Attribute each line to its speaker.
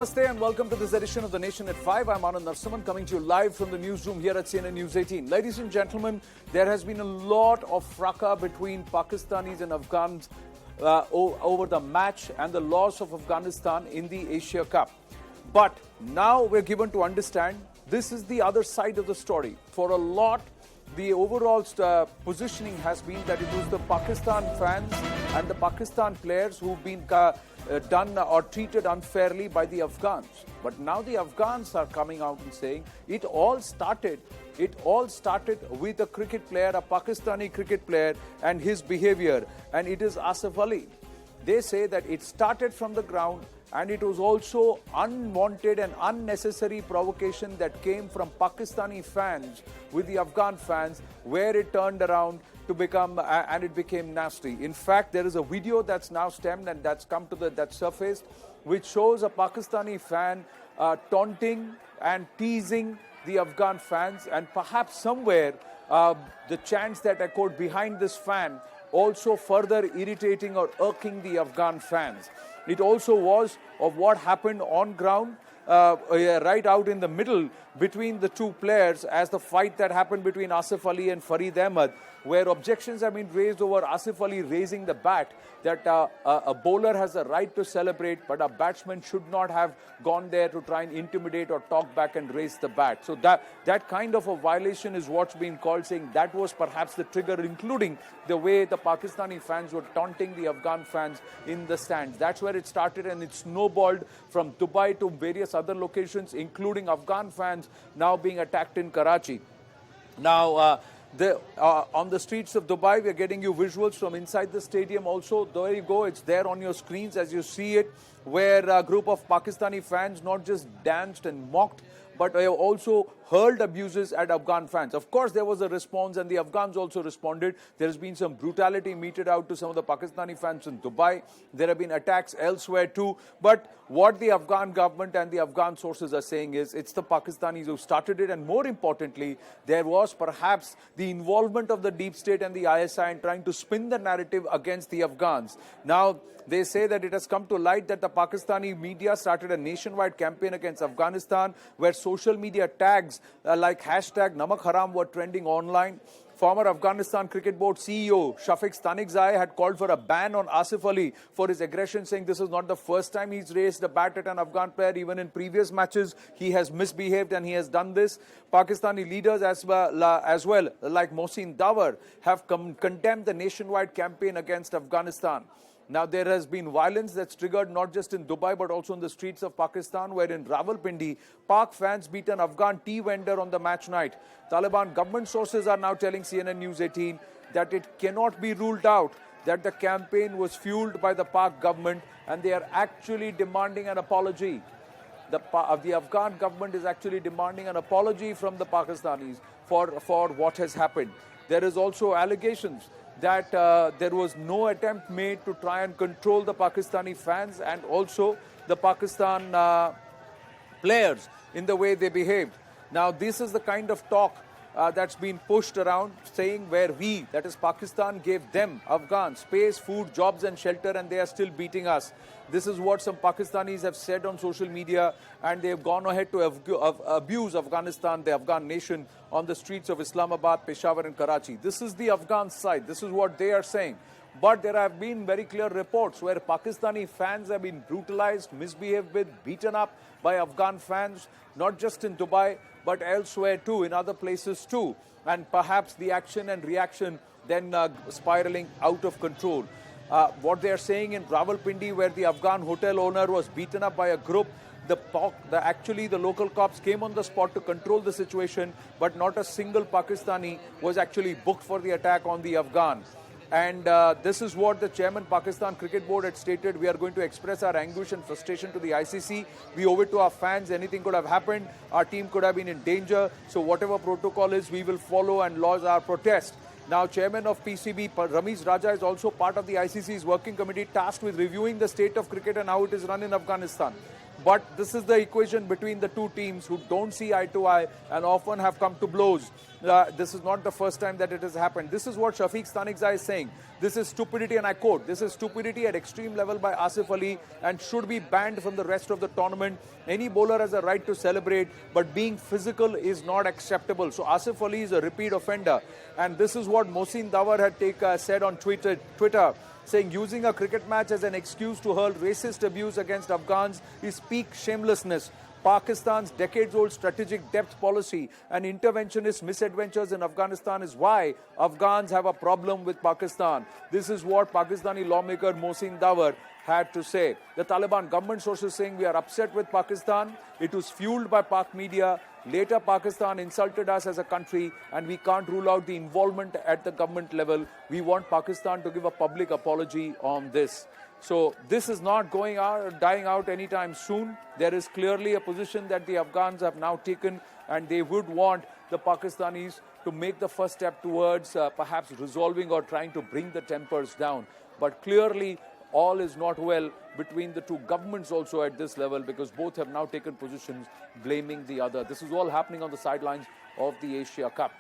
Speaker 1: Namaste and welcome to this edition of The Nation at 5. I'm Anand Narsaman coming to you live from the newsroom here at CNN News 18. Ladies and gentlemen, there has been a lot of fracas between Pakistanis and Afghans over the match and the loss of Afghanistan in the Asia Cup. But now we're given to understand this is the other side of the story. For a lot, the overall positioning has been that it was the Pakistan fans and the Pakistan players who've been done or treated unfairly by the Afghans. But now the Afghans are coming out and saying it all started with a cricket player, a Pakistani cricket player, and his behavior, and it is Asif Ali. They say that it started from the ground and it was also unwanted and unnecessary provocation that came from Pakistani fans with the Afghan fans, where it turned around to become and it became nasty. In fact, there is a video that's now stemmed and that's come to that surfaced, which shows a Pakistani fan taunting and teasing the Afghan fans, and perhaps somewhere the chants that echoed behind this fan also further irritating or irking the Afghan fans. It also was of what happened on ground, right out in the middle between the two players, as the fight that happened between Asif Ali and Farid Ahmed, where objections have been raised over Asif Ali raising the bat, that a bowler has a right to celebrate, but a batsman should not have gone there to try and intimidate or talk back and raise the bat. So that kind of a violation is what's been called, saying that was perhaps the trigger, including the way the Pakistani fans were taunting the Afghan fans in the stands. That's where it started, and it snowballed from Dubai to various other locations, including Afghan fans now being attacked in Karachi. Now, on the streets of Dubai, we're getting you visuals from inside the stadium also. There you go, it's there on your screens as you see it, where a group of Pakistani fans not just danced and mocked, but also hurled abuses at Afghan fans. Of course, there was a response and the Afghans also responded. There has been some brutality meted out to some of the Pakistani fans in Dubai. There have been attacks elsewhere too. But what the Afghan government and the Afghan sources are saying is it's the Pakistanis who started it. And more importantly, there was perhaps the involvement of the deep state and the ISI in trying to spin the narrative against the Afghans. Now, they say that it has come to light that the Pakistani media started a nationwide campaign against Afghanistan, where social media tags like hashtag Namak Haram were trending online. Former Afghanistan Cricket Board CEO Shafiq Stanikzai had called for a ban on Asif Ali for his aggression, saying this is not the first time he's raised a bat at an Afghan player. Even in previous matches, he has misbehaved and he has done this. Pakistani leaders as well like Mohsin Dawar, have condemned the nationwide campaign against Afghanistan. Now, there has been violence that's triggered not just in Dubai, but also in the streets of Pakistan, where in Rawalpindi, Pak fans beat an Afghan tea vendor on the match night. Taliban government sources are now telling CNN News 18 that it cannot be ruled out that the campaign was fueled by the Pak government, and they are actually demanding an apology. The Afghan government is actually demanding an apology from the Pakistanis for what has happened. There is also allegations that there was no attempt made to try and control the Pakistani fans and also the Pakistan players in the way they behaved. Now, this is the kind of talk that's been pushed around, saying where we, that is Pakistan, gave them, Afghans, space, food, jobs and shelter, and they are still beating us. This is what some Pakistanis have said on social media, and they have gone ahead to abuse Afghanistan, the Afghan nation, on the streets of Islamabad, Peshawar and Karachi. This is the Afghan side. This is what they are saying. But there have been very clear reports where Pakistani fans have been brutalized, misbehaved with, beaten up by Afghan fans, not just in Dubai, but elsewhere too, in other places too. And perhaps the action and reaction then spiraling out of control. What they are saying in Rawalpindi, where the Afghan hotel owner was beaten up by a group, actually the local cops came on the spot to control the situation, but not a single Pakistani was actually booked for the attack on the Afghan. And this is what the chairman Pakistan Cricket Board had stated: we are going to express our anguish and frustration to the ICC. We owe it to our fans. Anything could have happened. Our team could have been in danger. So whatever protocol is, we will follow and lodge our protest. Now, Chairman of PCB, Ramiz Raja, is also part of the ICC's working committee tasked with reviewing the state of cricket and how it is run in Afghanistan. But this is the equation between the two teams who don't see eye to eye and often have come to blows. This is not the first time that it has happened. This is what Shafiq Stanikzai is saying. This is stupidity, and I quote, "This is stupidity at extreme level by Asif Ali and should be banned from the rest of the tournament. Any bowler has a right to celebrate, but being physical is not acceptable." So Asif Ali is a repeat offender. And this is what Mohsin Dawar had said on Twitter, saying using a cricket match as an excuse to hurl racist abuse against Afghans is peak shamelessness. Pakistan's decades-old strategic depth policy and interventionist misadventures in Afghanistan is why Afghans have a problem with Pakistan. This is what Pakistani lawmaker Mohsin Dawar had to say. The Taliban government sources saying we are upset with Pakistan. It was fueled by Pak media. Later, Pakistan insulted us as a country, and we can't rule out the involvement at the government level. We want Pakistan to give a public apology on this. So this is not dying out anytime soon. There is clearly a position that the Afghans have now taken, and they would want the Pakistanis to make the first step towards perhaps resolving or trying to bring the tempers down. But clearly, all is not well between the two governments also at this level, because both have now taken positions blaming the other. This is all happening on the sidelines of the Asia Cup.